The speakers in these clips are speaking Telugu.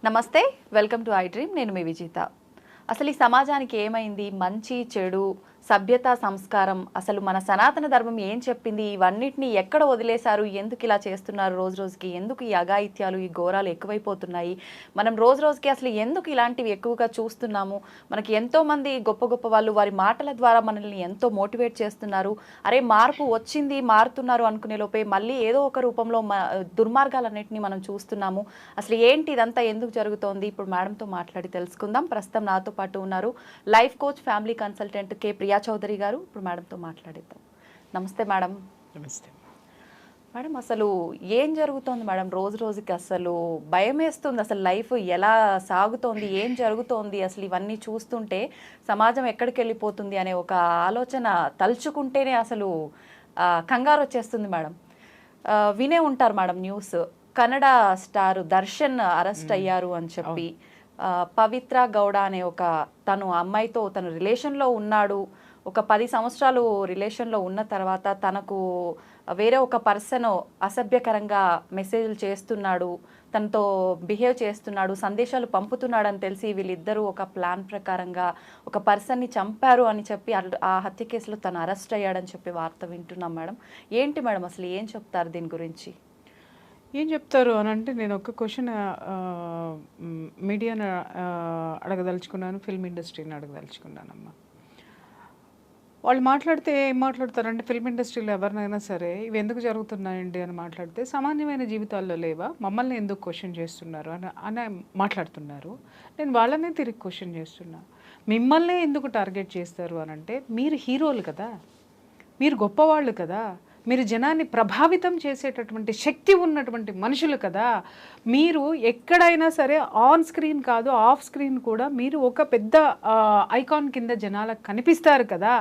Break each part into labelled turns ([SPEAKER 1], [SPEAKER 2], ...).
[SPEAKER 1] నమస్తే, వెల్కమ్ టు ఐ డ్రీమ్. నేను మీ విజిత. అసలు ఈ సమాజానికి ఏమైంది? మంచి చెడు, సభ్యత, సంస్కారం, అసలు మన సనాతన ధర్మం ఏం చెప్పింది? ఇవన్నిటిని ఎక్కడ వదిలేశారు? ఎందుకు ఇలా చేస్తున్నారు? రోజు రోజుకి ఎందుకు ఈ అఘాయిత్యాలు, ఈ ఘోరాలు ఎక్కువైపోతున్నాయి? మనం రోజు రోజుకి అసలు ఎందుకు ఇలాంటివి ఎక్కువగా చూస్తున్నాము? మనకి ఎంతోమంది గొప్ప గొప్ప వాళ్ళు వారి మాటల ద్వారా మనల్ని ఎంతో మోటివేట్ చేస్తున్నారు. అరే మార్పు వచ్చింది, మారుతున్నారు అనుకునే లోపే మళ్ళీ ఏదో ఒక రూపంలో దుర్మార్గాలన్నింటినీ మనం చూస్తున్నాము. అసలు ఏంటి ఇదంతా ఎందుకు జరుగుతోంది? ఇప్పుడు మేడంతో మాట్లాడి తెలుసుకుందాం. ప్రస్తుతం నాతో పాటు ఉన్నారు లైఫ్ కోచ్, ఫ్యామిలీ కన్సల్టెంట్ కే ప్రియా చౌదరి గారు. ఇప్పుడు మేడంతో మాట్లాడిద్దాం. నమస్తే మేడం.
[SPEAKER 2] నమస్తే
[SPEAKER 1] మేడం. అసలు ఏం జరుగుతోంది మేడం? రోజు రోజుకి అసలు భయం వేస్తుంది. అసలు లైఫ్ ఎలా సాగుతోంది, ఏం జరుగుతోంది, అసలు ఇవన్నీ చూస్తుంటే సమాజం ఎక్కడికి వెళ్ళిపోతుంది అనే ఒక ఆలోచన తలుచుకుంటేనే అసలు కంగారు వచ్చేస్తుంది మేడం. వినే ఉంటారు madam news, Kannada star Darshan arrest అయ్యారు అని చెప్పి. పవిత్ర గౌడ అనే ఒక తను అమ్మాయితో తను రిలేషన్లో ఉన్నాడు. ఒక 10 సంవత్సరాలు రిలేషన్లో ఉన్న తర్వాత తనకు వేరే ఒక పర్సన్ అసభ్యకరంగా మెసేజ్లు చేస్తున్నాడు, తనతో బిహేవ్ చేస్తున్నాడు, సందేశాలు పంపుతున్నాడు అని తెలిసి వీళ్ళిద్దరూ ఒక ప్లాన్ ప్రకారంగా ఒక పర్సన్ని చంపారు అని చెప్పి ఆ హత్య కేసులో తను అరెస్ట్ అయ్యాడని చెప్పి వార్త వింటున్నాం మేడం. ఏంటి మేడం అసలు ఏం చెప్తారు దీని గురించి?
[SPEAKER 2] ఏం చెప్తారు అని అంటే, నేను ఒక క్వశ్చన్ మీడియాను అడగదలుచుకున్నాను, ఫిల్మ్ ఇండస్ట్రీని అడగదలుచుకున్నానమ్మా. వాళ్ళు మాట్లాడితే ఏం మాట్లాడతారంటే, ఫిల్మ్ ఇండస్ట్రీలో ఎవరినైనా సరే ఇవి ఎందుకు జరుగుతున్నాయండి అని మాట్లాడితే, సామాన్యమైన జీవితాల్లో లేవా, మమ్మల్ని ఎందుకు క్వశ్చన్ చేస్తున్నారు అని మాట్లాడుతున్నారు. నేను వాళ్ళనే తిరిగి క్వశ్చన్ చేస్తున్నా, మిమ్మల్నే ఎందుకు టార్గెట్ చేస్తారు అని అంటే, మీరు హీరోలు కదా, మీరు గొప్పవాళ్ళు కదా, మీరు జనాన్ని ప్రభావితం చేసేటటువంటి శక్తి ఉన్నటువంటి మనుషులు కదా. మీరు ఎక్కడైనా సరే ఆన్ స్క్రీన్ కాదు, ఆఫ్ స్క్రీన్ కూడా మీరు ఒక పెద్ద ఐకాన్ కింద జనాలకు కనిపిస్తారు కదా.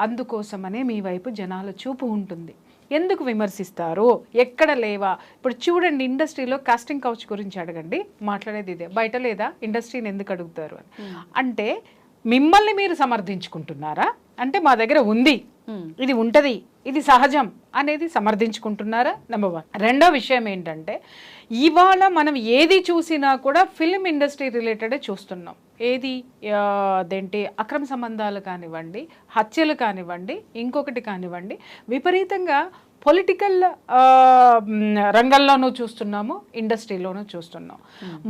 [SPEAKER 2] అందుకోసమనే మీ వైపు జనాల చూపు ఉంటుంది. ఎందుకు విమర్శిస్తారు? ఎక్కడ లేవా? ఇప్పుడు చూడండి, ఇండస్ట్రీలో కాస్టింగ్ కౌచ్ గురించి అడగండి, మాట్లాడేది ఇదే. బయట లేదా? ఇండస్ట్రీని ఎందుకు అడుగుతారు అని అంటే, మిమ్మల్ని మీరు సమర్థించుకుంటున్నారా అంటే, మా దగ్గర ఉంది, ఇది ఉంటుంది, ఇది సహజం అనేది సమర్థించుకుంటున్నారా? నెంబర్ 1. రెండో విషయం ఏంటంటే, ఇవాళ మనం ఏది చూసినా కూడా ఫిల్మ్ ఇండస్ట్రీ రిలేటెడే చూస్తున్నాం. ఏది అదేంటి, అక్రమ సంబంధాలు కానివ్వండి, హత్యలు కానివ్వండి, ఇంకొకటి కానివ్వండి, విపరీతంగా పొలిటికల్ రంగంలోనూ చూస్తున్నాము, ఇండస్ట్రీలోనూ చూస్తున్నాం.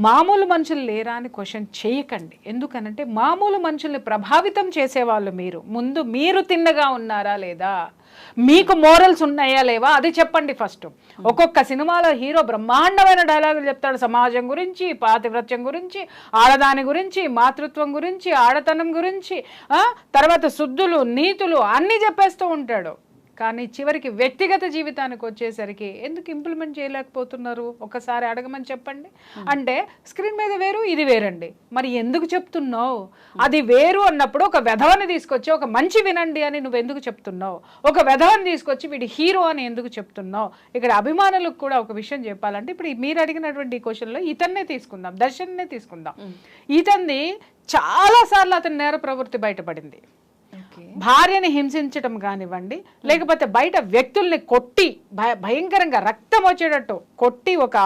[SPEAKER 2] మామూలు మనుషులు లేరా అని క్వశ్చన్ చేయకండి. ఎందుకనంటే, మామూలు మనుషుల్ని ప్రభావితం చేసేవాళ్ళు మీరు. ముందు మీరు తిన్నగా ఉన్నారా లేదా, మీకు మోరల్స్ ఉన్నాయా లేవా అది చెప్పండి ఫస్ట్. ఒక్కొక్క సినిమాలో హీరో బ్రహ్మాండమైన డైలాగులు చెప్తాడు, సమాజం గురించి, పాతివ్రత్యం గురించి, ఆడదాని గురించి, మాతృత్వం గురించి, ఆడతనం గురించి, తర్వాత శుద్ధులు, నీతులు అన్నీ చెప్పేస్తూ ఉంటాడు. కానీ చివరికి వ్యక్తిగత జీవితానికి వచ్చేసరికి ఎందుకు ఇంప్లిమెంట్ చేయలేకపోతున్నారు? ఒకసారి అడగమని చెప్పండి. అంటే స్క్రీన్ మీద వేరు, ఇది వేరండి. మరి ఎందుకు చెప్తున్నావు? అది వేరు అన్నప్పుడు ఒక వెధవని తీసుకొచ్చి ఒక మంచి వినండి అని నువ్వు ఎందుకు చెప్తున్నావు? ఒక వెధవని తీసుకొచ్చి వీడి హీరో అని ఎందుకు చెప్తున్నావు? ఇక్కడ అభిమానులకు కూడా ఒక విషయం చెప్పాలంటే, ఇప్పుడు మీరు అడిగినటువంటి ఈ క్వశ్చన్లో ఇతన్నే తీసుకుందాం, దర్శన్నే తీసుకుందాం. ఇతన్ని చాలాసార్లు అతని నేర ప్రవృత్తి బయటపడింది. భార్యని హింసించడం కానివ్వండి, లేకపోతే బయట వ్యక్తుల్ని కొట్టి భయంకరంగా రక్తం వచ్చేటట్టు కొట్టి, ఒక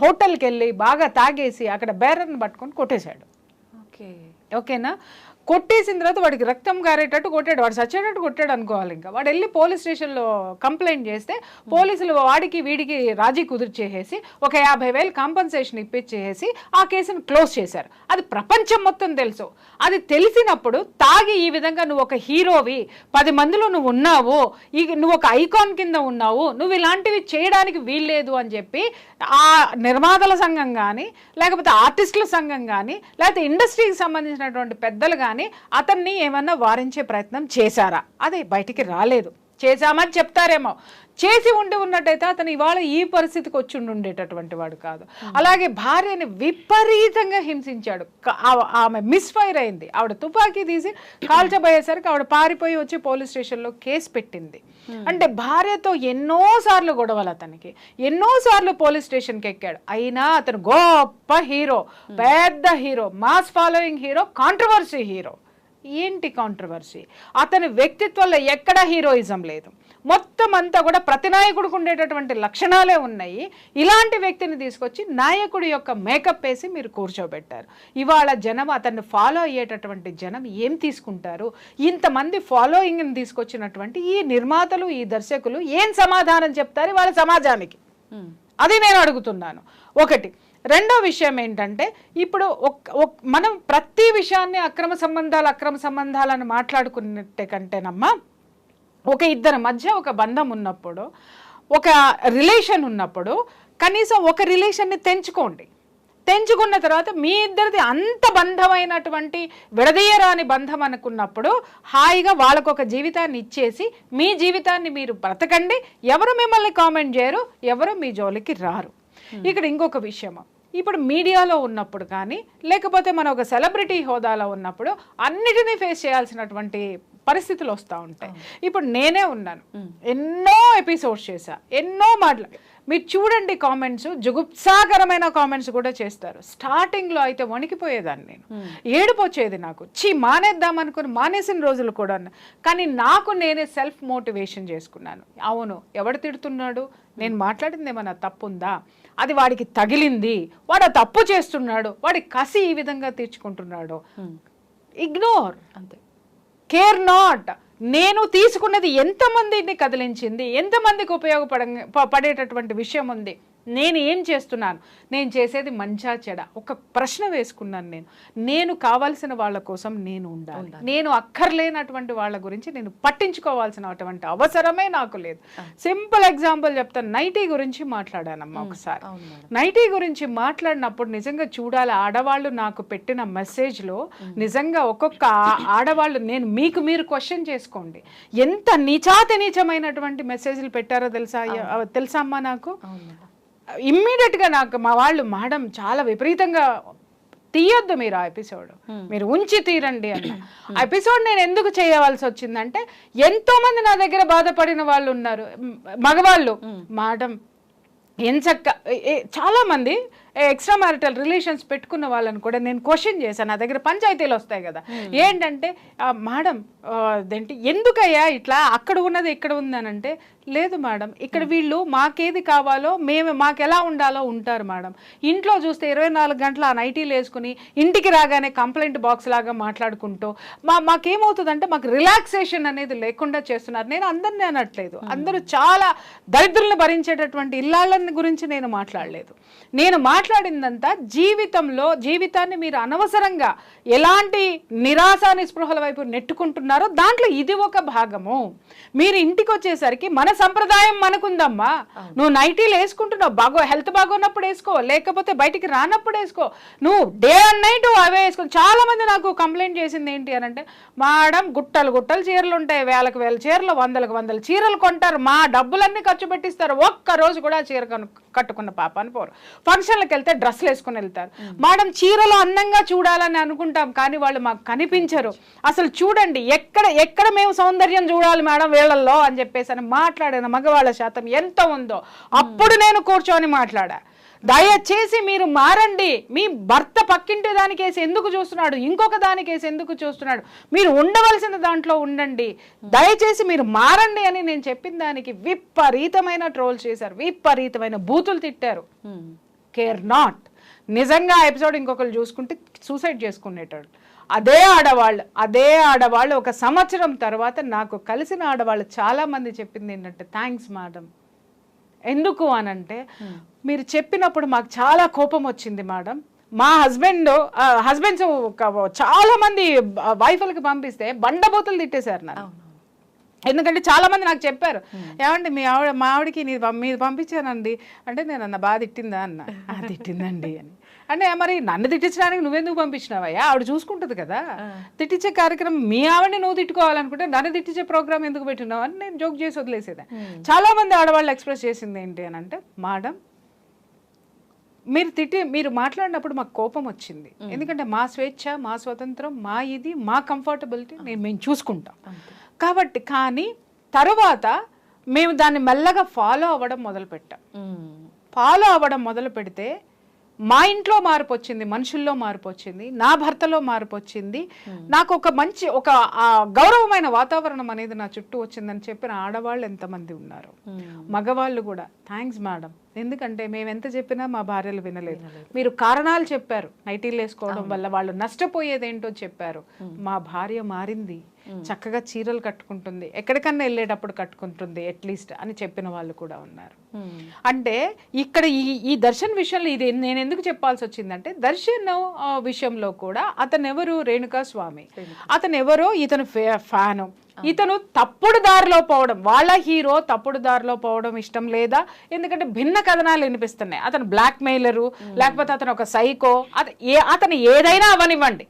[SPEAKER 2] హోటల్కి వెళ్ళి బాగా తాగేసి అక్కడ బేరర్ని పట్టుకొని కొట్టేశాడు. ఓకేనా? కొట్టేసిన తర్వాత వాడికి రక్తం గారేటట్టు కొట్టాడు, వాడు చచ్చేటట్టు కొట్టాడు అనుకోవాలి. ఇంకా వాడు వెళ్ళి పోలీస్ స్టేషన్లో కంప్లైంట్ చేస్తే పోలీసులు వాడికి వీడికి రాజీ కుదిర్చేసి ఒక 50,000 కాంపన్సేషన్ ఇప్పించేసి ఆ కేసును క్లోజ్ చేశారు. అది ప్రపంచం మొత్తం తెలుసు. అది తెలిసినప్పుడు తాగి ఈ విధంగా నువ్వు ఒక హీరోవి, 10 మందిలో నువ్వు ఉన్నావు, నువ్వు ఒక ఐకాన్ కింద ఉన్నావు, నువ్వు ఇలాంటివి చేయడానికి వీల్లేదు అని చెప్పి ఆ నిర్మాతల సంఘం కానీ, లేకపోతే ఆర్టిస్టుల సంఘం కానీ, లేకపోతే ఇండస్ట్రీకి సంబంధించినటువంటి పెద్దలు కానీ అతన్ని ఏమన్నా వారించే ప్రయత్నం చేశారా? అదే బయటికి రాలేదు. చేశామని చెప్తారేమో, చేసి ఉన్నట్టయితే అతను ఇవాళ ఈ పరిస్థితికి వచ్చి ఉండేటటువంటి వాడు కాదు. అలాగే భార్యని విపరీతంగా హింసించాడు. ఆమె మిస్ఫైర్ అయింది, ఆవిడ తుపాకీ తీసి కాల్చబోయేసరికి ఆవిడ పారిపోయి వచ్చి పోలీస్ స్టేషన్లో కేసు పెట్టింది. అంటే భార్యతో ఎన్నోసార్లు గొడవలు, అతనికి ఎన్నోసార్లు పోలీస్ స్టేషన్కి ఎక్కాడు. అయినా అతను గొప్ప హీరో, పెద్ద hero, mass following hero, controversy hero. ఏంటి కాంట్రవర్సీ? అతని వ్యక్తిత్వంలో ఎక్కడా హీరోయిజం లేదు. మొత్తం అంతా కూడా ప్రతి నాయకుడికి ఉండేటటువంటి లక్షణాలే ఉన్నాయి. ఇలాంటి వ్యక్తిని తీసుకొచ్చి నాయకుడి యొక్క మేకప్ వేసి మీరు కూర్చోబెట్టారు. ఇవాళ జనం అతన్ని ఫాలో అయ్యేటటువంటి జనం ఏం తీసుకుంటారు? ఇంతమంది ఫాలోయింగ్ని తీసుకొచ్చినటువంటి ఈ నిర్మాతలు, ఈ దర్శకులు ఏం సమాధానం చెప్తారు వాళ్ళ సమాజానికి? అది నేను అడుగుతున్నాను. ఒకటి. రెండో విషయం ఏంటంటే, ఇప్పుడు మనం ప్రతి విషయాన్ని అక్రమ సంబంధాలను మాట్లాడుకున్నట్టే కంటేనమ్మా, ఒక ఇద్దరి మధ్య ఒక బంధం ఉన్నప్పుడు, ఒక రిలేషన్ ఉన్నప్పుడు కనీసం ఒక రిలేషన్ని తెంచుకున్న తర్వాత మీ ఇద్దరిది అంత బంధమైనటువంటి విడదీయరాని బంధం అనుకున్నప్పుడు హాయిగా వాళ్ళకు ఒక జీవితాన్ని ఇచ్చేసి మీ జీవితాన్ని మీరు బ్రతకండి. ఎవరు మిమ్మల్ని కామెంట్ చేయరు, ఎవరు మీ జోలికి రారు. ఇక్కడ ఇంకొక విషయము, ఇప్పుడు మీడియాలో ఉన్నప్పుడు కానీ లేకపోతే మన ఒక సెలబ్రిటీ హోదాలో ఉన్నప్పుడు అన్నిటినీ ఫేస్ చేయాల్సినటువంటి పరిస్థితులు వస్తూ ఉంటాయి. ఇప్పుడు నేనే ఉన్నాను, ఎన్నో ఎపిసోడ్స్ చేశా, ఎన్నో మీరు చూడండి కామెంట్స్, జుగుప్సాకరమైన కామెంట్స్ కూడా చేస్తారు. స్టార్టింగ్లో అయితే వణికిపోయేదాన్ని నేను, ఏడుపు వచ్చేది నాకు, మానేద్దాం అనుకుని మానేసిన రోజులు కూడా. కానీ నాకు నేనే సెల్ఫ్ మోటివేషన్ చేసుకున్నాను. అవును, ఎవడు తిడుతున్నాడు, నేను మాట్లాడింది ఏమన్నా తప్పుందా, అది వాడికి తగిలింది, వాడు ఆ తప్పు చేస్తున్నాడు, వాడి కసి ఈ విధంగా తీర్చుకుంటున్నాడు, ఇగ్నోర్, అంతే, కేర్ నాట్. నేను తీసుకున్నది ఎంతమందిని కదిలించింది, ఎంతమందికి పడేటటువంటి విషయం ఉంది, నేను ఏం చేస్తున్నాను, నేను చేసేది మంచా చెడ, ఒక ప్రశ్న వేసుకున్నాను. నేను కావాల్సిన వాళ్ళ కోసం నేను ఉండాలి, నేను అక్కర్లేనటువంటి వాళ్ళ గురించి నేను పట్టించుకోవాల్సినటువంటి అవసరమే నాకు లేదు. సింపుల్ ఎగ్జాంపుల్ చెప్తాను, నైటీ గురించి మాట్లాడానమ్మా ఒకసారి. నైటీ గురించి మాట్లాడినప్పుడు నిజంగా చూడాలి, ఆడవాళ్ళు నాకు పెట్టిన మెసేజ్లో నిజంగా ఒక్కొక్క ఆడవాళ్ళు, నేను మీరు క్వశ్చన్ చేసుకోండి, ఎంత నీచమైనటువంటి మెసేజ్లు పెట్టారో తెలుసా అమ్మా నాకు. ఇమ్మీడియట్గా నాకు మా వాళ్ళు, మేడం చాలా విపరీతంగా తీయొద్దు మీరు ఆ ఎపిసోడ్, మీరు ఉంచి తీరండి అన్న. ఆ ఎపిసోడ్ నేను ఎందుకు చేయవలసి వచ్చిందంటే, ఎంతో మంది నా దగ్గర బాధపడిన వాళ్ళు ఉన్నారు, మగవాళ్ళు. మేడం ఎంచక్క చాలా మంది ఎక్స్ట్రా మ్యారిటల్ రిలేషన్స్ పెట్టుకున్న వాళ్ళని కూడా నేను క్వశ్చన్ చేశాను. నా దగ్గర పంచాయతీలు వస్తాయి కదా, ఏంటంటే మేడం అదేంటి ఎందుకయ్యా ఇట్లా, అక్కడ ఉన్నది ఇక్కడ ఉందనంటే, లేదు మేడం ఇక్కడ వీళ్ళు మాకేది కావాలో మాకు ఎలా ఉండాలో ఉంటారు మేడం. ఇంట్లో చూస్తే 24 గంటలు ఆ నైటీలు వేసుకుని ఇంటికి రాగానే కంప్లైంట్ బాక్స్ లాగా మాట్లాడుకుంటూ మాకేమవుతుందంటే మాకు రిలాక్సేషన్ అనేది లేకుండా చేస్తున్నారు. నేను అందరినీ అనట్లేదు, అందరూ చాలా దరిద్రులను భరించేటటువంటి ఇల్లాళ్ళని గురించి నేను మాట్లాడలేదు. నేను మాట్లాడిందంతా జీవితాన్ని మీరు అనవసరంగా ఎలాంటి నిరాశ నిస్పృహల వైపు నెట్టుకుంటున్నారో దాంట్లో ఇది ఒక భాగము. మీరు ఇంటికి వచ్చేసరికి మన సంప్రదాయం మనకుందమ్మా, నువ్వు నైటీలు వేసుకుంటున్నావు, హెల్త్ బాగోన్నప్పుడు వేసుకో, లేకపోతే బయటికి రానప్పుడు వేసుకో, నువ్వు డే అండ్ నైట్ అవే వేసుకో. చాలా మంది నాకు కంప్లైంట్ చేసింది ఏంటి అని అంటే, మేడం గుట్టలు చీరలు ఉంటాయి, వేలకు వేల చీరలు, వందల చీరలు కొంటారు, మా డబ్బులన్నీ ఖర్చు పెట్టిస్తారు, ఒక్క రోజు కూడా చీర కట్టుకున్న పాపాన్ని పోరు, ఫంక్షన్లకు వెళ్తే డ్రెస్సులు వేసుకుని వెళ్తారు. మేడం చీరలో అందంగా చూడాలని అనుకుంటాం, కానీ వాళ్ళు మాకు కనిపించరు. అసలు చూడండి ఎక్కడ మేము సౌందర్యం చూడాలి మేడం వీళ్ళల్లో అని చెప్పేసి అని మాట్లాడిన మగవాళ్ళ శాతం ఎంత ఉందో అప్పుడు నేను కూర్చొని మాట్లాడా. దయచేసి మీరు మారండి, మీ భర్త పక్కింటి దానికేసి ఎందుకు చూస్తున్నాడు, ఇంకొక దానికేసి ఎందుకు చూస్తున్నాడు, మీరు ఉండవలసిన దాంట్లో ఉండండి, దయచేసి మీరు మారండి అని నేను చెప్పిన దానికి విపరీతమైన ట్రోల్ చేశారు, విపరీతమైన బూతులు తిట్టారు. Care not. నిజంగా ఎపిసోడ్ ఇంకొకరు చూసుకుంటే సూసైడ్ చేసుకునేటాడు. అదే ఆడవాళ్ళు 1 సంవత్సరం తర్వాత నాకు కలిసిన ఆడవాళ్ళు చాలా మంది చెప్పింది ఏంటంటే, థ్యాంక్స్ మేడం. ఎందుకు అనంటే, మీరు చెప్పినప్పుడు మాకు చాలా కోపం వచ్చింది మేడం, మా హస్బెండ్స్ చాలా మంది వైఫ్లకి పంపిస్తే బండబూతులు తిట్టేశారు నాకు. ఎందుకంటే చాలా మంది నాకు చెప్పారు, ఏమంటే మా ఆవిడకి మీరు పంపించానండి అంటే, నేను అన్న బాగా తిట్టిందా అన్న, తిట్టిందండి అని. అంటే మరి నన్ను తిట్టించడానికి నువ్వెందుకు పంపించినావయ్యా, ఆవిడ చూసుకుంటుంది కదా, తిట్టించే కార్యక్రమం మీ ఆవిడని నువ్వు తిట్టుకోవాలనుకుంటే నన్ను తిట్టించే ప్రోగ్రామ్ ఎందుకు పెట్టినావు అని నేను జోక్ చేసి వదిలేసేదా. చాలా మంది ఆడవాళ్ళు ఎక్స్ప్రెస్ చేసింది ఏంటి అని అంటే, మేడం మీరు మాట్లాడినప్పుడు మాకు కోపం వచ్చింది, ఎందుకంటే మా స్వేచ్ఛ, మా స్వతంత్రం, మా కంఫర్టబిలిటీ మేము చూసుకుంటాం కాబట్టి. కానీ తరువాత మేము దాన్ని మెల్లగా ఫాలో అవ్వడం మొదలు పెడితే మా ఇంట్లో మార్పు వచ్చింది, మనుషుల్లో మార్పు వచ్చింది, నా భర్తలో మార్పు వచ్చింది, నాకు ఒక మంచి ఒక గౌరవమైన వాతావరణం అనేది నా చుట్టూ వచ్చిందని చెప్పిన ఆడవాళ్ళు ఎంతమంది ఉన్నారు. మగవాళ్ళు కూడా థ్యాంక్స్ మేడం, ఎందుకంటే మేము ఎంత చెప్పినా మా భార్యలు వినలేదు. మీరు కారణాలు చెప్పారు, నైటీలు వేసుకోవడం వల్ల వాళ్ళు నష్టపోయేదేంటో చెప్పారు. మా భార్య మారింది, చక్కగా చీరలు కట్టుకుంటుంది, ఎక్కడికన్నా వెళ్ళేటప్పుడు కట్టుకుంటుంది అట్లీస్ట్ అని చెప్పిన వాళ్ళు కూడా ఉన్నారు. అంటే ఇక్కడ ఈ దర్శన్ విషయంలో ఇది నేను ఎందుకు చెప్పాల్సి వచ్చిందంటే, దర్శన్ విషయంలో కూడా అతను ఎవరు, రేణుకా స్వామి, అతను ఎవరో ఇతను ఫ్యాను, ఇతను తప్పుడు దారిలో పోవడం, వాళ్ళ హీరో తప్పుడు దారిలో పోవడం ఇష్టం లేదా, ఎందుకంటే భిన్న కథనాలు వినిపిస్తున్నాయి. అతను బ్లాక్ మెయిలరు, లేకపోతే అతను ఒక సైకో, అతను ఏదైనా అవనివ్వండి.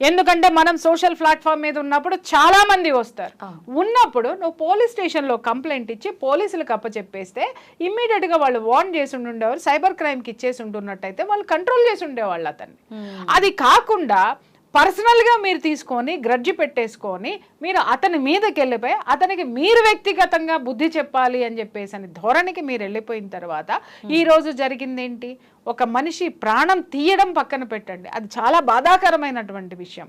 [SPEAKER 2] ఎందుకంటే మనం సోషల్ ప్లాట్ఫామ్ మీద ఉన్నప్పుడు చాలా మంది వస్తారు. ఉన్నప్పుడు నువ్వు పోలీస్ స్టేషన్లో కంప్లైంట్ ఇచ్చి పోలీసులకు అప్పచెప్పేస్తే ఇమ్మీడియట్గా వాళ్ళు వార్న్ చేసి ఉండేవారు, సైబర్ క్రైమ్కి ఇచ్చేసి ఉంటున్నట్టయితే వాళ్ళు కంట్రోల్ చేసి ఉండేవాళ్ళు అతన్ని. అది కాకుండా పర్సనల్గా మీరు తీసుకొని గ్రడ్జి పెట్టేసుకొని మీరు అతని మీదకి వెళ్ళిపోయి అతనికి మీరు వ్యక్తిగతంగా బుద్ధి చెప్పాలి అని చెప్పేసి అని ధోరణికి మీరు వెళ్ళిపోయిన తర్వాత ఈరోజు జరిగింది ఏంటి, ఒక మనిషి ప్రాణం తీయడం పక్కన పెట్టండి, అది చాలా బాధాకరమైనటువంటి విషయం.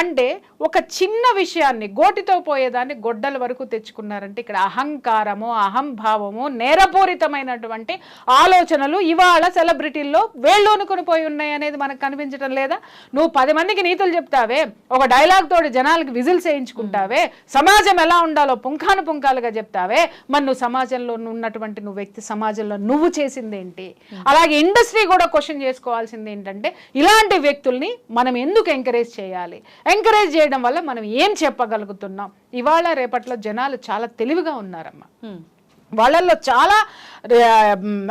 [SPEAKER 2] అంటే ఒక చిన్న విషయాన్ని గోటితో పోయేదాన్ని గొడ్డల వరకు తెచ్చుకున్నారంటే ఇక్కడ అహంకారము, అహంభావము, నేరపూరితమైనటువంటి ఆలోచనలు ఇవాళ సెలబ్రిటీల్లో వేళ్ళూనుకుని పోయి ఉన్నాయి అనేది మనకు కనిపించడం లేదా? నువ్వు 10 మందికి నీతులు చెప్తావే, ఒక డైలాగ్ తోటి జనాలకి విజిల్స్ వేయించుకుంటావే, సమాజం ఎలా ఉండాలో పుంఖాను పుంఖాలుగా చెప్తావే, మరి నువ్వు సమాజంలో ఉన్నటువంటి నువ్వు వ్యక్తి సమాజంలో నువ్వు చేసిందేంటి? అలాగే ఇండస్ట్రీ కూడా క్వశ్చన్ చేసుకోవాల్సింది ఏంటంటే, ఇలాంటి వ్యక్తుల్ని మనం ఎందుకు ఎంకరేజ్ చేయాలి, ఎంకరేజ్ చేయడం వల్ల మనం ఏం చెప్పగలుగుతున్నాం? ఇవాళ రేపట్లో జనాలు చాలా తెలివిగా ఉన్నారమ్మా, వాళ్ళల్లో చాలా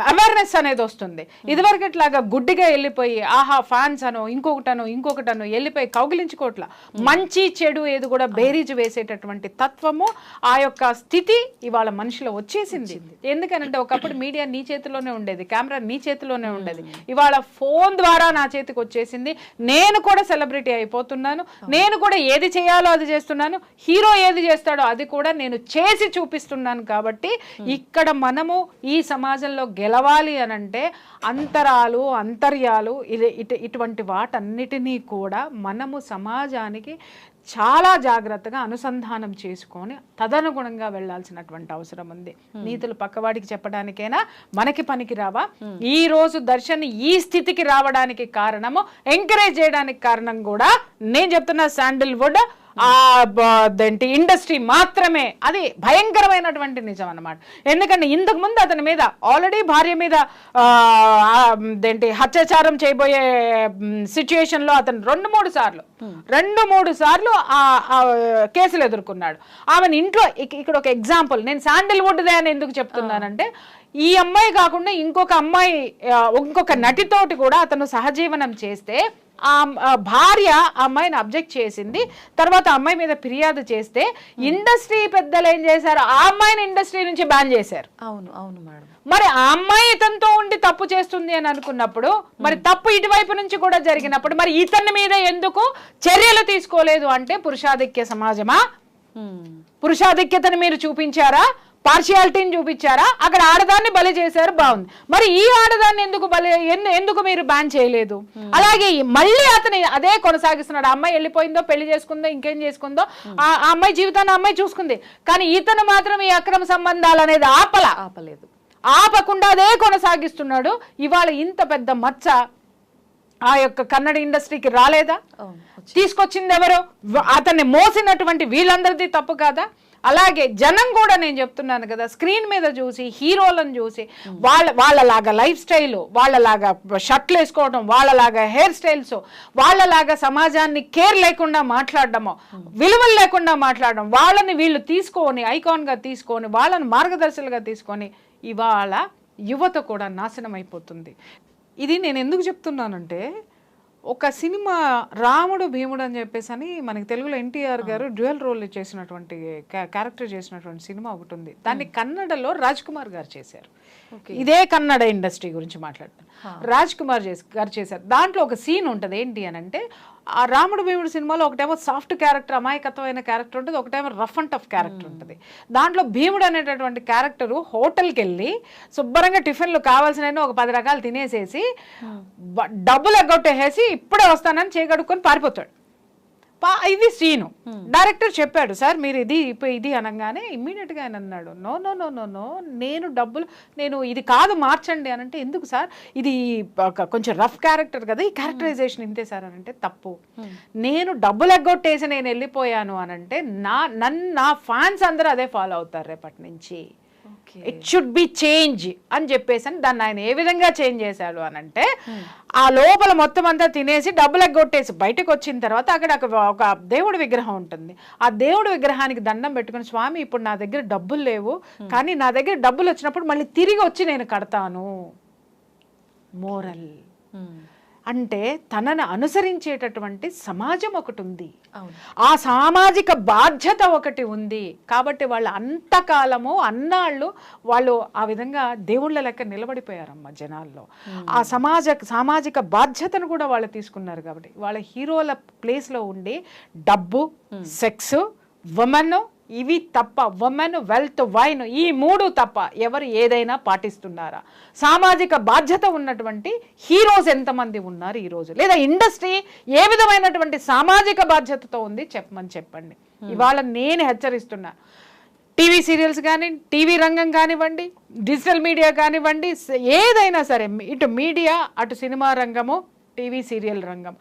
[SPEAKER 2] అవేర్నెస్ అనేది వస్తుంది. ఇదివరకు ఇట్లాగా గుడ్డిగా వెళ్ళిపోయి ఆహా ఫ్యాన్స్ అనో ఇంకొకటనో వెళ్ళిపోయి కౌగిలించుకోవట్ల, మంచి చెడు ఏది కూడా బేరీజు వేసేటటువంటి తత్వము ఆ యొక్క స్థితి ఇవాళ మనిషిలో వచ్చేసింది. ఎందుకనంటే ఒకప్పుడు మీడియా నీ చేతిలోనే ఉండేది, కెమెరా నీ చేతిలోనే ఉండేది, ఇవాళ ఫోన్ ద్వారా నా చేతికి వచ్చేసింది. నేను కూడా సెలబ్రిటీ అయిపోతున్నాను, నేను కూడా ఏది చేయాలో అది చేస్తున్నాను, హీరో ఏది చేస్తాడో అది కూడా నేను చేసి చూపిస్తున్నాను. కాబట్టి ఇక్కడ మనము ఈ సమాజంలో గెలవాలి అనంటే అంతర్యాలు ఇటువంటి వాటన్నిటినీ కూడా మనము సమాజానికి చాలా జాగ్రత్తగా అనుసంధానం చేసుకొని తదనుగుణంగా వెళ్లాల్సినటువంటి అవసరం ఉంది. నీతులు పక్కవాడికి చెప్పడానికైనా మనకి పనికి రావా? ఈ రోజు దర్శన్ ఈ స్థితికి రావడానికి కారణము, ఎంకరేజ్ చేయడానికి కారణం కూడా నేను చెప్తున్నా శాండిల్వుడ్ ఇండస్ట్రీ మాత్రమే. అది భయంకరమైనటువంటి నిజం అన్నమాట. ఎందుకంటే ఇంతకు ముందు అతని మీద ఆల్రెడీ భార్య మీద హత్యాచారం చేయబోయే సిచ్యుయేషన్ లో అతను 2-3 సార్లు కేసులు ఎదుర్కొన్నాడు. ఆమెను ఇంట్లో ఇక్కడ ఒక ఎగ్జాంపుల్ నేను శాండిల్వుడ్ దే అని ఎందుకు చెప్తున్నానంటే, ఈ అమ్మాయి కాకుండా ఇంకొక నటితోటి కూడా అతను సహజీవనం చేస్తే ఆ భార్య అమ్మాయిని అబ్జెక్ట్ చేసింది. తర్వాత అమ్మాయి మీద ఫిర్యాదు చేస్తే ఇండస్ట్రీ పెద్దలు ఏం చేశారు, ఆ అమ్మాయిని ఇండస్ట్రీ నుంచి బ్యాన్ చేశారు.
[SPEAKER 1] అవును మేడం.
[SPEAKER 2] మరి ఆ అమ్మాయి ఇతనితో ఉండి తప్పు చేస్తుంది అని అనుకున్నప్పుడు, మరి తప్పు ఇటువైపు నుంచి కూడా జరిగినప్పుడు మరి ఇతని మీద ఎందుకు చర్యలు తీసుకోలేదు అంటే, పురుషాధిక్య సమాజమా? పురుషాధిక్యతను మీరు చూపించారా? పార్షియాలిటీని చూపించారా? అక్కడ ఆడదాన్ని బలి చేశారు, బాగుంది. మరి ఈ ఆడదాన్ని ఎందుకు మీరు బ్యాన్ చేయలేదు? అలాగే మళ్ళీ అతని అదే కొనసాగిస్తున్నాడు. ఆ అమ్మాయి వెళ్ళిపోయిందో, పెళ్లి చేసుకుందో, ఇంకేం చేసుకుందో, ఆ అమ్మాయి జీవితాన్ని అమ్మాయి చూసుకుంది. కానీ ఇతను మాత్రం ఈ అక్రమ సంబంధాలు అనేది ఆపలేదు, ఆపకుండా అదే కొనసాగిస్తున్నాడు. ఇవాళ ఇంత పెద్ద మచ్చ ఆ యొక్క కన్నడ ఇండస్ట్రీకి రాలేదా? తీసుకొచ్చింది ఎవరు? అతన్ని మోసినటువంటి వీళ్ళందరిది తప్పు కాదా? అలాగే జనం కూడా నేను చెప్తున్నాను కదా, స్క్రీన్ మీద చూసి హీరోలను చూసి వాళ్ళలాగా లైఫ్ స్టైల్, వాళ్ళలాగా షర్ట్లు వేసుకోవడం, వాళ్ళలాగా హెయిర్ స్టైల్స్, వాళ్ళలాగా సమాజాన్ని కేర్ లేకుండా మాట్లాడడము, విలువలు లేకుండా మాట్లాడడం, వాళ్ళని వీళ్ళు తీసుకొని ఐకాన్గా తీసుకొని వాళ్ళని మార్గదర్శులుగా తీసుకొని ఇవాళ యువత కూడా నాశనం అయిపోతుంది. ఇది నేను ఎందుకు చెప్తున్నానంటే, ఒక సినిమా రాముడు భీముడు అని చెప్పేసి అని మనకి తెలుగులో ఎన్టీఆర్ గారు డ్యూయల్ రోల్ చేసినటువంటి క్యారెక్టర్ చేసినటువంటి సినిమా ఒకటి ఉంది. దాన్ని కన్నడలో రాజ్ కుమార్ గారు చేశారు. ఇదే కన్నడ ఇండస్ట్రీ గురించి మాట్లాడతాను. రాజ్ కుమార్ గారు చేశారు. దాంట్లో ఒక సీన్ ఉంటుంది. ఏంటి అని అంటే, ఆ రాముడు భీముడు సినిమాలో ఒకటేమో సాఫ్ట్ క్యారెక్టర్, అమాయకత్వమైన క్యారెక్టర్ ఉంటుంది, ఒకటేమో రఫ్ అండ్ టఫ్ క్యారెక్టర్ ఉంటుంది. దాంట్లో భీముడు అనేటటువంటి క్యారెక్టరు హోటల్కి వెళ్ళి శుభ్రంగా టిఫిన్లు కావాల్సిన ఒక 10 రకాలు తినేసేసి డబ్బులు ఎగ్గొట్టేసి ఇప్పుడే వస్తానని చేయగడుక్కొని పారిపోతాడు. ఇది సీను. డైరెక్టర్ చెప్పాడు, సార్ మీరు ఇది అనగానే ఇమ్మీడియట్గా ఆయన అన్నాడు, no no no no no నేను ఇది కాదు మార్చండి అని అంటే, ఎందుకు సార్ ఇది కొంచెం రఫ్ క్యారెక్టర్ కదా, ఈ క్యారెక్టరైజేషన్ ఇంతే సార్ అని అంటే, తప్పు. నేను డబ్బులు ఎగ్గొట్టేసి నేను వెళ్ళిపోయాను అని అంటే నా ఫ్యాన్స్ అందరూ అదే ఫాలో అవుతారు రేపటి నుంచి. ఇట్ షుడ్ బి చేంజ్ అని చెప్పేసి దాన్ని ఆయన ఏ విధంగా చేంజ్ చేశాడు అని అంటే, ఆ లోపల మొత్తం అంతా తినేసి డబ్బులు ఎగ్గొట్టేసి బయటకు వచ్చిన తర్వాత అక్కడ ఒక దేవుడి విగ్రహం ఉంటుంది. ఆ దేవుడి విగ్రహానికి దండం పెట్టుకుని, స్వామి ఇప్పుడు నా దగ్గర డబ్బులు లేవు, కానీ నా దగ్గర డబ్బులు వచ్చినప్పుడు మళ్ళీ తిరిగి వచ్చి నేను కడతాను. మోరల్ అంటే తనను అనుసరించేటటువంటి సమాజం ఒకటి ఉంది, ఆ సామాజిక బాధ్యత ఒకటి ఉంది. కాబట్టి వాళ్ళు అంతకాలము అన్నాళ్ళు వాళ్ళు ఆ విధంగా దేవుళ్ళ లెక్క నిలబడిపోయారమ్మ జనాల్లో. ఆ సామాజిక బాధ్యతను కూడా వాళ్ళు తీసుకున్నారు. కాబట్టి వాళ్ళ హీరోల ప్లేస్లో ఉండి డబ్బు, సెక్స్, ఉమెన్, ఇవి తప్ప, ఉమెన్, వెల్త్, వైన్, ఈ 3 తప్ప ఎవరు ఏదైనా పాటిస్తున్నారా? సామాజిక బాధ్యత ఉన్నటువంటి హీరోస్ ఎంతమంది ఉన్నారు ఈరోజు? లేదా ఇండస్ట్రీ ఏ విధమైనటువంటి సామాజిక బాధ్యతతో ఉంది చెప్పండి. ఇవాళ నేను హెచ్చరిస్తున్నా, టీవీ సీరియల్స్ కానీ, టీవీ రంగం కానివ్వండి, డిజిటల్ మీడియా కానివ్వండి, ఏదైనా సరే, ఇటు మీడియా, అటు సినిమా రంగము, టీవీ సీరియల్ రంగం,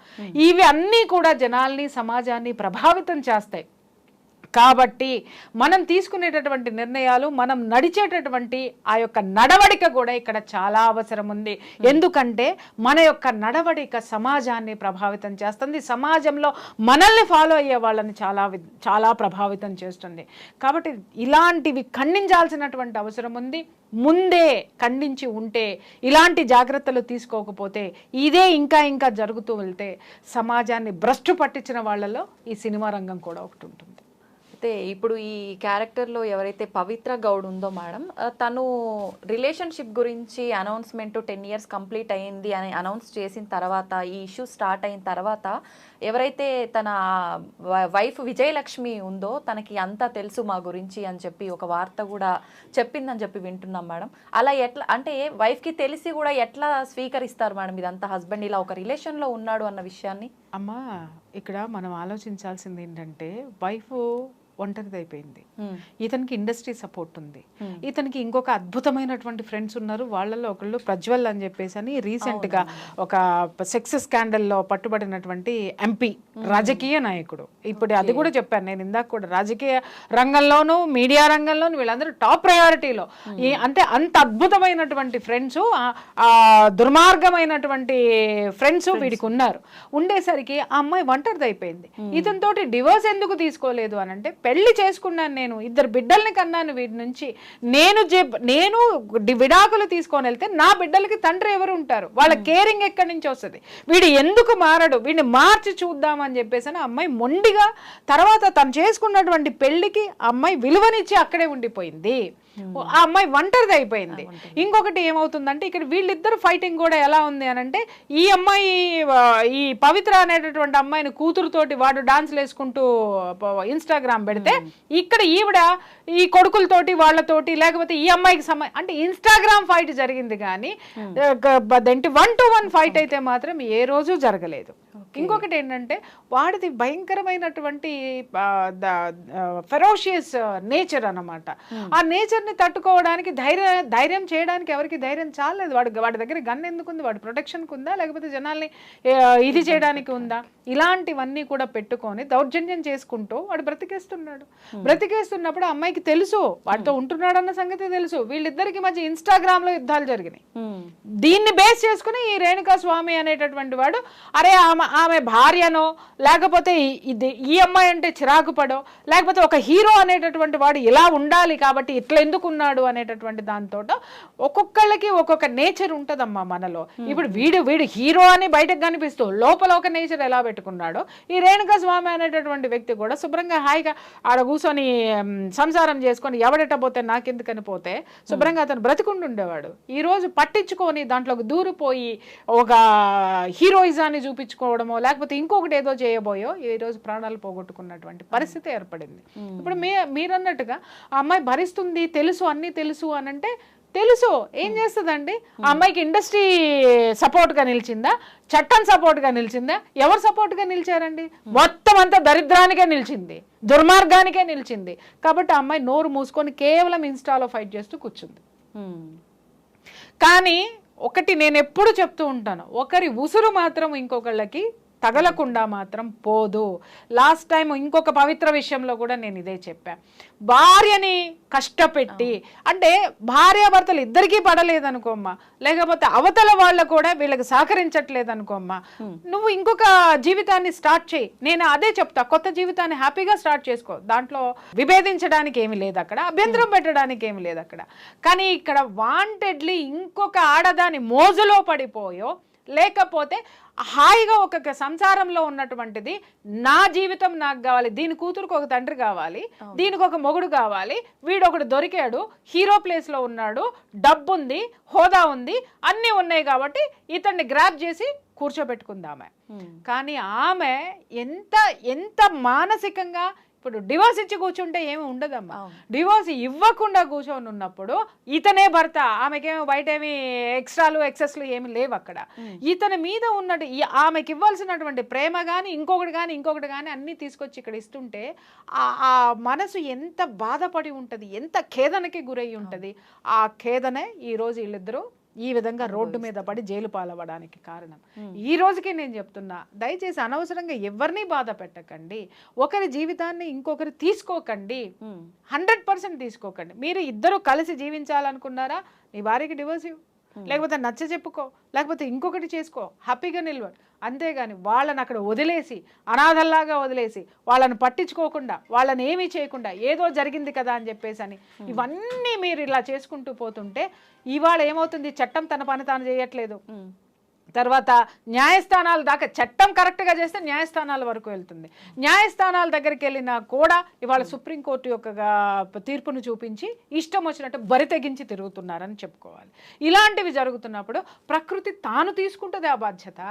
[SPEAKER 2] ఇవి అన్నీ కూడా జనాల్ని, సమాజాన్ని ప్రభావితం చేస్తాయి. కాబట్టి మనం తీసుకునేటటువంటి నిర్ణయాలు, మనం నడిచేటటువంటి ఆ యొక్క నడవడిక కూడా ఇక్కడ చాలా అవసరం ఉంది. ఎందుకంటే మన యొక్క నడవడిక సమాజాన్ని ప్రభావితం చేస్తుంది, సమాజంలో మనల్ని ఫాలో అయ్యే వాళ్ళని చాలా ప్రభావితం చేస్తుంది. కాబట్టి ఇలాంటివి ఖండించాల్సినటువంటి అవసరం ఉంది. ముందే ఖండించి ఉంటే, ఇలాంటి జాగ్రత్తలు తీసుకోకపోతే, ఇదే ఇంకా జరుగుతూ వెళ్తే సమాజాన్ని భ్రష్టు పట్టించిన వాళ్ళలో ఈ సినిమా రంగం కూడా ఒకటి ఉంటుంది.
[SPEAKER 1] అయితే ఇప్పుడు ఈ క్యారెక్టర్లో ఎవరైతే పవిత్ర గౌడ్ ఉందో మేడం, తను రిలేషన్షిప్ గురించి అనౌన్స్మెంట్ 10 years కంప్లీట్ అయ్యింది అని అనౌన్స్ చేసిన తర్వాత, ఈ ఇష్యూ స్టార్ట్ అయిన తర్వాత, ఎవరైతే తన వైఫ్ విజయలక్ష్మి ఉందో తనకి అంతా తెలుసు మా గురించి అని చెప్పి ఒక వార్త కూడా చెప్పిందని చెప్పి వింటున్నాం మేడం. అలా ఎట్లా అంటే వైఫ్కి తెలిసి కూడా ఎట్లా స్వీకరిస్తారు మేడం ఇదంతా? హస్బెండ్ ఇలా ఒక రిలేషన్లో ఉన్నాడు అన్న విషయాన్ని.
[SPEAKER 2] అమ్మా, ఇక్కడ మనం ఆలోచించాల్సింది ఏంటంటే, వైఫ్ ఒంటరిదైపోయింది, ఇతనికి ఇండస్ట్రీ సపోర్ట్ ఉంది, ఇతనికి ఇంకొక అద్భుతమైనటువంటి ఫ్రెండ్స్ ఉన్నారు. వాళ్ళల్లో ఒకళ్ళు ప్రజ్వల్ అని చెప్పేసి రీసెంట్గా ఒక సెక్స్ స్కాండల్లో పట్టుబడినటువంటి ఎంపీ, రాజకీయ నాయకుడు. ఇప్పుడు అది కూడా చెప్పాను నేను ఇందాక కూడా, రాజకీయ రంగంలోనూ మీడియా రంగంలోనూ వీళ్ళందరూ టాప్ ప్రయారిటీలో. అంటే అంత అద్భుతమైనటువంటి ఫ్రెండ్స్, దుర్మార్గమైనటువంటి ఫ్రెండ్స్ వీడికి ఉన్నారు. ఉండేసరికి ఆ అమ్మాయి ఒంటరిదైపోయింది. ఇతనితోటి డివోర్స్ ఎందుకు తీసుకోలేదు అని అంటే, పెళ్లి చేసుకున్నాను, నేను 2 బిడ్డల్ని కన్నాను వీడి నుంచి, నేను విడాకులు తీసుకొని వెళ్తే నా బిడ్డలకి తండ్రి ఎవరు ఉంటారు? వాళ్ళ కేరింగ్ ఎక్కడి నుంచి వస్తుంది? వీడు ఎందుకు మారడు? వీడిని మార్చి చూద్దామని చెప్పేసి అమ్మాయి మొండిగా, తర్వాత తను చేసుకున్నటువంటి పెళ్లికి అమ్మాయి విలువనిచ్చి అక్కడే ఉండిపోయింది. ఆ అమ్మాయి ఒంటరిది అయిపోయింది. ఇంకొకటి ఏమవుతుందంటే, ఇక్కడ వీళ్ళిద్దరు ఫైటింగ్ కూడా ఎలా ఉంది అని అంటే, ఈ అమ్మాయి, ఈ పవిత్ర అనేటటువంటి అమ్మాయిని కూతురుతోటి వాడు డాన్స్లు వేసుకుంటూ ఇన్స్టాగ్రామ్ పెడితే, ఇక్కడ ఈవిడ ఈ కొడుకులతోటి వాళ్ళతోటి, లేకపోతే ఈ అమ్మాయికి అంటే ఇన్స్టాగ్రామ్ ఫైట్ జరిగింది కానీ 1-to-1 ఫైట్ అయితే మాత్రం ఏ రోజు జరగలేదు. ఇంకొకటి ఏంటంటే, వాడిది భయంకరమైనటువంటి ఫెరోషియస్ నేచర్ అన్నమాట. ఆ నేచర్ని తట్టుకోవడానికి, ధైర్యం చేయడానికి ఎవరికి ధైర్యం చాలేదు. వాడి దగ్గర గన్ ఎందుకుంది? వాడి ప్రొటెక్షన్కి ఉందా, లేకపోతే జనాల్ని ఇది చేయడానికి ఉందా? ఇలాంటివన్నీ కూడా పెట్టుకొని దౌర్జన్యం చేసుకుంటూ వాడు బ్రతికేస్తున్నాడు. బ్రతికేస్తున్నప్పుడు అమ్మాయికి తెలుసు వాడితో ఉంటున్నాడు అన్న సంగతి తెలుసు. వీళ్ళిద్దరికి మధ్య ఇన్స్టాగ్రామ్లో యుద్ధాలు జరిగినాయి. దీన్ని బేస్ చేసుకుని ఈ రేణుకా స్వామి అనేటటువంటి వాడు, అరే ఆమె భార్యనో, లేకపోతే ఈ అమ్మాయి అంటే చిరాకు పడో, లేకపోతే ఒక హీరో అనేటటువంటి వాడు ఇలా ఉండాలి కాబట్టి ఇట్లా ఎందుకు ఎందుకున్నాడు అనేటటువంటి దాంతో ఒక్కొక్కళ్ళకి ఒక్కొక్క నేచర్ ఉంటుందమ్మా మనలో. ఇప్పుడు వీడు హీరో అని బయటకు కనిపిస్తూ లోపల ఒక నేచర్ ఎలా పెట్టుకున్నాడో, ఈ రేణుకా స్వామి అనేటటువంటి వ్యక్తి కూడా శుభ్రంగా హాయిగా ఆడ కూర్చొని సంసారం చేసుకొని ఎవడెట్టబోతే నాకెందుకని పోతే శుభ్రంగా అతను బ్రతికుంటుండేవాడు. ఈ రోజు పట్టించుకొని దాంట్లోకి దూరిపోయి ఒక హీరోయిజాన్ని చూపించుకోవడమో లేకపోతే ఇంకొకటి ఏదో చేయబోయో ఈ రోజు ప్రాణాలు పోగొట్టుకున్నటువంటి పరిస్థితి ఏర్పడింది. ఇప్పుడు మీరన్నట్టుగా ఆ అమ్మాయి భరిస్తుంది, తెలుసు అన్నీ తెలుసు అని అంటే తెలుసు ఏం చేస్తుందండి? ఆ అమ్మాయికి ఇండస్ట్రీ సపోర్ట్గా నిలిచిందా, చట్టం సపోర్ట్గా నిలిచిందా? ఎవరు సపోర్ట్గా నిలిచారండి? మొత్తం అంతా దరిద్రానికే నిలిచింది, దుర్మార్గానికే నిలిచింది. కాబట్టి ఆ అమ్మాయి నోరు మూసుకొని కేవలం ఇన్స్టాలో ఫైట్ చేస్తూ కూర్చుంది. కానీ ఒకటి నేను ఎప్పుడు చెప్తూ ఉంటాను, ఒకరి ఉసురు మాత్రం ఇంకొకళ్ళకి తగలకుండా మాత్రం పోదు. లాస్ట్ టైం ఇంకొక పవిత్ర విషయంలో కూడా నేను ఇదే చెప్పా. భార్యని కష్టపెట్టి, అంటే భార్యాభర్తలు ఇద్దరికీ పడలేదనుకోమ్మా, లేకపోతే అవతల వాళ్ళ కూడా వీళ్ళకి సహకరించట్లేదనుకోమ్మా, నువ్వు ఇంకొక జీవితాన్ని స్టార్ట్ చేయి. నేను అదే చెప్తా, కొత్త జీవితాన్ని హ్యాపీగా స్టార్ట్ చేసుకో. దాంట్లో విభేదించడానికి ఏమి లేదు అక్కడ, అభ్యంతరం పెట్టడానికి ఏమి లేదు అక్కడ. కానీ ఇక్కడ వాంటెడ్లీ ఇంకొక ఆడదాని మోజులో పడిపోయో లేకపోతే హాయిగా ఒక సంసారంలో ఉన్నటువంటిది నా జీవితం నాకు కావాలి, దీని కూతురుకు ఒక తండ్రి కావాలి, దీనికి ఒక మొగుడు కావాలి, వీడు ఒకడు దొరికాడు, హీరో ప్లేస్లో ఉన్నాడు, డబ్బు ఉంది, హోదా ఉంది, అన్నీ ఉన్నాయి కాబట్టి ఇతన్ని గ్రాప్ చేసి కూర్చోబెట్టుకుందామె. కానీ ఆమె ఎంత ఎంత మానసికంగా, ఇప్పుడు డివోర్స్ ఇచ్చి కూర్చుంటే ఏమి ఉండదమ్మా, డివోర్స్ ఇవ్వకుండా కూర్చొని ఉన్నప్పుడు ఇతనే భర్త, ఆమెకేమో బయట ఏమి ఎక్స్ట్రాలు ఎక్సెస్లు ఏమి లేవు అక్కడ. ఇతని మీద ఉన్నట్టు ఆమెకి ఇవ్వాల్సినటువంటి ప్రేమ కానీ ఇంకొకటి కానీ అన్నీ తీసుకొచ్చి ఇక్కడ ఇస్తుంటే ఆ మనసు ఎంత బాధపడి ఉంటుంది, ఎంత ఖేదనకి గురై ఉంటుంది. ఆ ఖేదనే ఈరోజు వీళ్ళిద్దరూ ఈ విధంగా రోడ్డు మీద పడి జైలు పాలవడానికి కారణం. ఈ రోజుకి నేను చెప్తున్నా, దయచేసి అనవసరంగా ఎవరిని బాధ పెట్టకండి, ఒకరి జీవితాన్ని ఇంకొకరు తీసుకోకండి, 100% తీసుకోకండి. మీరు ఇద్దరు కలిసి జీవించాలనుకున్నారా, నీ భార్యకి డివోర్స్ ఇవ్వు, లేకపోతే నచ్చ చెప్పుకో, లేకపోతే ఇంకొకటి చేసుకో, హ్యాపీగా నిలవ. అంతేగాని వాళ్ళని అక్కడ వదిలేసి, అనాథల్లాగా వదిలేసి, వాళ్ళని పట్టించుకోకుండా, వాళ్ళని ఏమీ చేయకుండా ఏదో జరిగింది కదా అని చెప్పేసి అని ఇవన్నీ మీరు ఇలా చేసుకుంటూ పోతుంటే ఇవాళ ఏమవుతుంది? చట్టం తన పని తాను చేయట్లేదు. తర్వాత న్యాయస్థానాల దాకా చట్టం కరెక్ట్గా చేస్తే న్యాయస్థానాల వరకు వెళ్తుంది. న్యాయస్థానాల దగ్గరికి వెళ్ళినా కూడా ఇవాళ సుప్రీంకోర్టు యొక్క తీర్పును చూపించి ఇష్టం వచ్చినట్టు బరి తెగించి తిరుగుతున్నారని చెప్పుకోవాలి. ఇలాంటివి జరుగుతున్నప్పుడు ప్రకృతి తాను తీసుకుంటుంది ఆ బాధ్యత.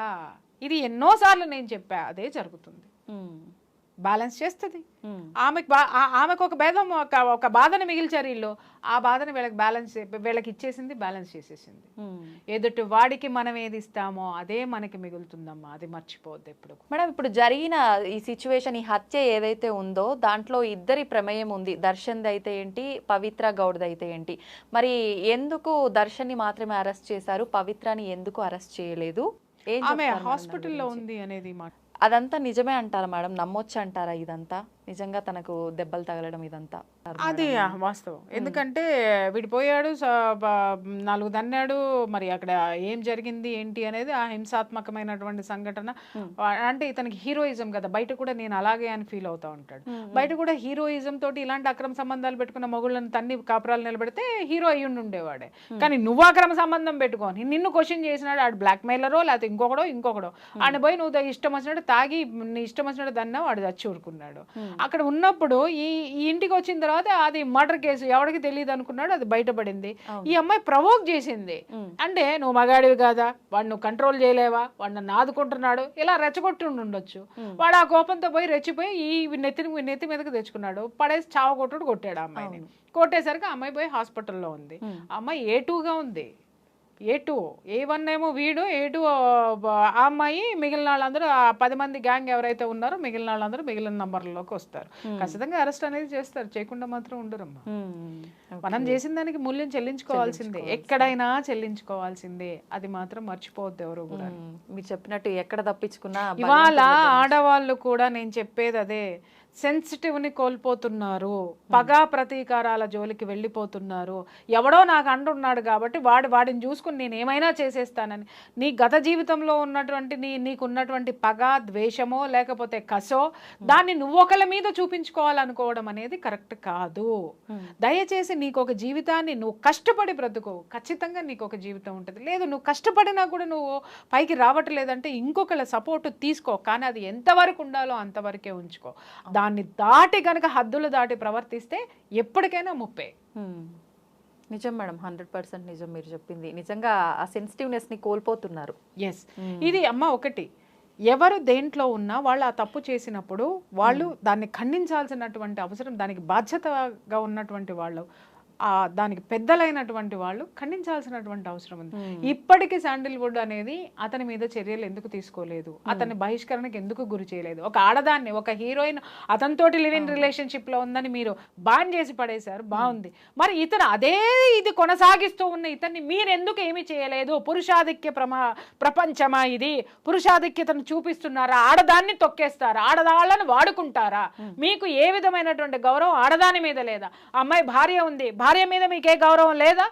[SPEAKER 2] ఇది ఎన్నోసార్లు నేను చెప్పా, అదే జరుగుతుంది. బ్యాలెన్స్ చేస్తుంది. ఆమెకు ఒక భేదం, ఒక బాధను మిగిల్చారు వీళ్ళు, ఆ బాధను వీళ్ళకి ఇచ్చేసింది, బ్యాలెన్స్ చేసేసింది. ఎదుటి వాడికి మనం ఏది ఇస్తామో అదే మనకి మిగులుతుందమ్మా, అది మర్చిపోవద్దు ఎప్పుడు.
[SPEAKER 1] మేడం, ఇప్పుడు జరిగిన ఈ సిచ్యువేషన్, ఈ హత్య ఏదైతే ఉందో దాంట్లో ఇద్దరి ప్రమేయం ఉంది. దర్శన్ది అయితే ఏంటి, పవిత్ర గౌడ్ది అయితే ఏంటి? మరి ఎందుకు దర్శన్ని మాత్రమే అరెస్ట్ చేశారు, పవిత్రని ఎందుకు అరెస్ట్ చేయలేదు?
[SPEAKER 2] ఆమె హాస్పిటల్లో ఉంది అనేది
[SPEAKER 1] అదంతా నిజమే అంటారా మేడం? నమ్మొచ్చు అంటారా ఇదంతా? నిజంగా తనకు దెబ్బలు తగలడం ఇదంతా
[SPEAKER 2] అది వాస్తవం. ఎందుకంటే విడిపోయాడు, 4 దన్నాడు, మరి అక్కడ ఏం జరిగింది ఏంటి అనేది ఆ హింసాత్మకమైనటువంటి సంఘటన. అంటే ఇతనికి హీరోయిజం కదా, బయట కూడా నేను అలాగే అని ఫీల్ అవుతా ఉంటాడు. బయట కూడా హీరోయిజం తోటి ఇలాంటి అక్రమ సంబంధాలు పెట్టుకున్న మొగుళ్ళని తన్ని కాపురాలు నిలబెడితే హీరో అయ్యుండి ఉండేవాడే. కానీ నువ్వు అక్రమ సంబంధం పెట్టుకొని నిన్ను క్వశ్చన్ చేసినాడు ఆడు బ్లాక్ మెయిలరో లేకపోతే ఇంకొకడో ఆయన పోయి నువ్వు ఇష్టం వచ్చినట్టు తాగి నీ ఇష్టం వచ్చినట్టు దన్నా వాడు చచ్చి ఊరుకున్నాడు. అక్కడ ఉన్నప్పుడు ఈ ఇంటికి వచ్చిన తర్వాత అది మర్డర్ కేసు ఎవరికి తెలియదు అనుకున్నాడు, అది బయటపడింది. ఈ అమ్మాయి ప్రవోక్ చేసింది. అంటే నువ్వు మగాడివి కాదా, వాడు నువ్వు కంట్రోల్ చేయలేవా, వాడు నన్ను ఆదుకుంటున్నాడు, ఇలా రెచ్చగొట్టి ఉండొచ్చు. వాడు ఆ కోపంతో పోయి రెచ్చిపోయి ఈ నెత్తి మీదకి తెచ్చుకున్నాడు, పడేసి కొట్టాడు ఆ అమ్మాయిని. కొట్టేసరికి ఆ అమ్మాయి పోయి హాస్పిటల్లో ఉంది. ఆ అమ్మాయి A2గా ఉంది. A2, A1 ఏమో వీడు, A2 ఆ అమ్మాయి. మిగిలిన వాళ్ళందరూ 10 మంది గ్యాంగ్ ఎవరైతే ఉన్నారో మిగిలిన వాళ్ళందరూ మిగిలిన నంబర్లలోకి వస్తారు. ఖచ్చితంగా అరెస్ట్ అనేది చేస్తారు, చేయకుండా మాత్రం ఉండరమ్మా. మనం చేసిన దానికి మూల్యం చెల్లించుకోవాల్సిందే, ఎక్కడైనా చెల్లించుకోవాల్సిందే, అది మాత్రం మర్చిపోవద్దు ఎవరు కూడా.
[SPEAKER 1] మీరు చెప్పినట్టు ఎక్కడ తప్పించుకున్నా
[SPEAKER 2] ఇవాళ ఆడవాళ్ళు కూడా నేను చెప్పేది అదే, సెన్సిటివ్ని కోల్పోతున్నారు, పగా ప్రతీకారాల జోలికి వెళ్ళిపోతున్నారు. ఎవడో నాకు అండున్నాడు కాబట్టి వాడిని చూసుకుని నేను ఏమైనా చేసేస్తానని నీ గత జీవితంలో ఉన్నటువంటి నీకున్నటువంటి పగ, ద్వేషమో లేకపోతే కసో దాన్ని నువ్వు ఒకళ్ళ మీద చూపించుకోవాలనుకోవడం అనేది కరెక్ట్ కాదు. దయచేసి నీకు ఒక జీవితాన్ని నువ్వు కష్టపడి బ్రతుకో, ఖచ్చితంగా నీకు ఒక జీవితం ఉంటుంది. లేదు నువ్వు కష్టపడినా కూడా నువ్వు పైకి రావట్లేదంటే ఇంకొకళ్ళ సపోర్ట్ తీసుకో, కానీ అది ఎంతవరకు ఉండాలో అంతవరకే ఉంచుకో. దాన్ని దాటి కనుక హద్దులు దాటి ప్రవర్తిస్తే ఎప్పటికైనా ముప్పే.
[SPEAKER 1] నిజం మేడం, 100% నిజం మీరు చెప్పింది. నిజంగా ఆ సెన్సిటివ్నెస్ని కోల్పోతున్నారు.
[SPEAKER 2] ఎస్, ఇది అమ్మ ఒకటి, ఎవరు దేంట్లో ఉన్నా వాళ్ళు ఆ తప్పు చేసినప్పుడు వాళ్ళు దాన్ని ఖండించాల్సినటువంటి అవసరం, దానికి బాధ్యతగా ఉన్నటువంటి వాళ్ళు, దానికి పెద్దలైనటువంటి వాళ్ళు ఖండించాల్సినటువంటి అవసరం ఉంది. ఇప్పటికీ శాండిల్వుడ్ అనేది అతని మీద చర్యలు ఎందుకు తీసుకోలేదు, అతని బహిష్కరణకు ఎందుకు గురి చేయలేదు? ఒక ఆడదాన్ని, ఒక హీరోయిన్ అతనితోటి లివ్ ఇన్ రిలేషన్షిప్ లో ఉందని మీరు బాన్ చేసి పడేశారు, బాగుంది. మరి ఇతను అదే ఇది కొనసాగిస్తూ ఉన్న ఇతన్ని మీరు ఎందుకు ఏమీ చేయలేదు? పురుషాధిక్య ప్రపంచమా ఇది? పురుషాధిక్యతను చూపిస్తున్నారా? ఆడదాన్ని తొక్కేస్తారా? ఆడదాళ్ళను వాడుకుంటారా? మీకు ఏ విధమైనటువంటి గౌరవం ఆడదాని మీద లేదా? అమ్మాయి భార్య ఉంది, భార్య మీద మీకే గౌరవం లేదా?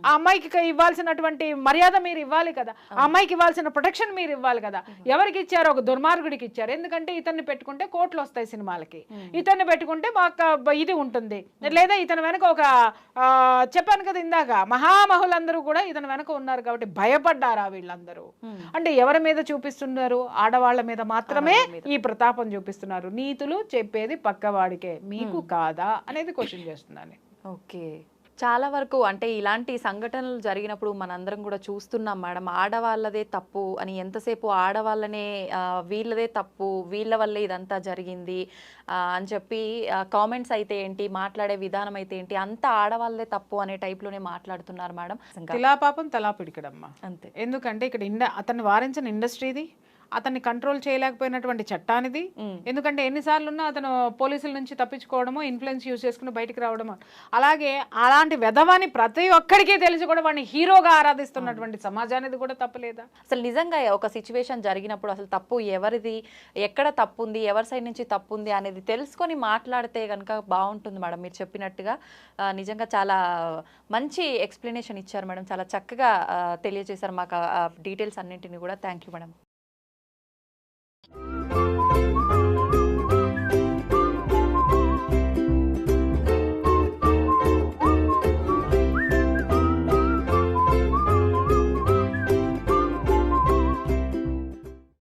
[SPEAKER 2] ఆ అమ్మాయికి ఇవ్వాల్సినటువంటి మర్యాద మీరు ఇవ్వాలి కదా, ఆ అమ్మాయికి ఇవ్వాల్సిన ప్రొటెక్షన్ మీరు ఇవ్వాలి కదా. ఎవరికి ఇచ్చారు? ఒక దుర్మార్గుడికి ఇచ్చారు. ఎందుకంటే ఇతన్ని పెట్టుకుంటే కోట్లు వస్తాయి సినిమాలకి, ఇతన్ని పెట్టుకుంటే మాకు ఇది ఉంటుంది, లేదా ఇతని వెనక ఒక చెప్పాను కదా ఇందాక, మహామహులందరూ కూడా ఇతని వెనక ఉన్నారు కాబట్టి భయపడ్డారా వీళ్ళందరూ? అంటే ఎవరి మీద చూపిస్తున్నారు? ఆడవాళ్ళ మీద మాత్రమే ఈ ప్రతాపం చూపిస్తున్నారు. నీతులు చెప్పేది పక్కవాడికే, మీకు కాదా అనేది క్వశ్చన్ చేస్తున్నాను.
[SPEAKER 1] ఓకే, చాలా వరకు అంటే ఇలాంటి సంఘటనలు జరిగినప్పుడు మనందరం కూడా చూస్తున్నాం మేడం, ఆడవాళ్ళదే తప్పు అని. ఎంతసేపు ఆడవాళ్ళనే వీళ్ళదే తప్పు, వీళ్ళ వల్లే ఇదంతా జరిగింది అని చెప్పి కామెంట్స్ అయితే ఏంటి, మాట్లాడే విధానం అయితే ఏంటి, అంతా ఆడవాళ్ళదే తప్పు అనే టైప్లోనే మాట్లాడుతున్నారు మేడం.
[SPEAKER 2] తిలా పాపం తలా పిడికడమ్మా
[SPEAKER 1] అంతే.
[SPEAKER 2] ఎందుకంటే ఇక్కడ అతన్ని వారించిన ఇండస్ట్రీది, అతన్ని కంట్రోల్ చేయలేకపోయినటువంటి చట్టానిది. ఎందుకంటే ఎన్నిసార్లు ఉన్నా అతను పోలీసుల నుంచి తప్పించుకోవడమో, ఇన్ఫ్లుయెన్స్ యూజ్ చేసుకుని బయటికి రావడమో. అలాగే అలాంటి వెధవాన్ని ప్రతి ఒక్కడికి తెలిసి కూడా వాడిని హీరోగా ఆరాధిస్తున్నటువంటి సమాజానికి కూడా తప్పలేదా?
[SPEAKER 1] అసలు నిజంగా ఒక సిచ్యువేషన్ జరిగినప్పుడు అసలు తప్పు ఎవరిది, ఎక్కడ తప్పు ఉంది, ఎవరి సైడ్ నుంచి తప్పు ఉంది అనేది తెలుసుకొని మాట్లాడితే కనుక బాగుంటుంది మేడం. మీరు చెప్పినట్టుగా నిజంగా చాలా మంచి ఎక్స్ప్లెనేషన్ ఇచ్చారు మేడం, చాలా చక్కగా తెలియజేశారు మాకు డీటెయిల్స్ అన్నింటినీ కూడా. Thank you madam.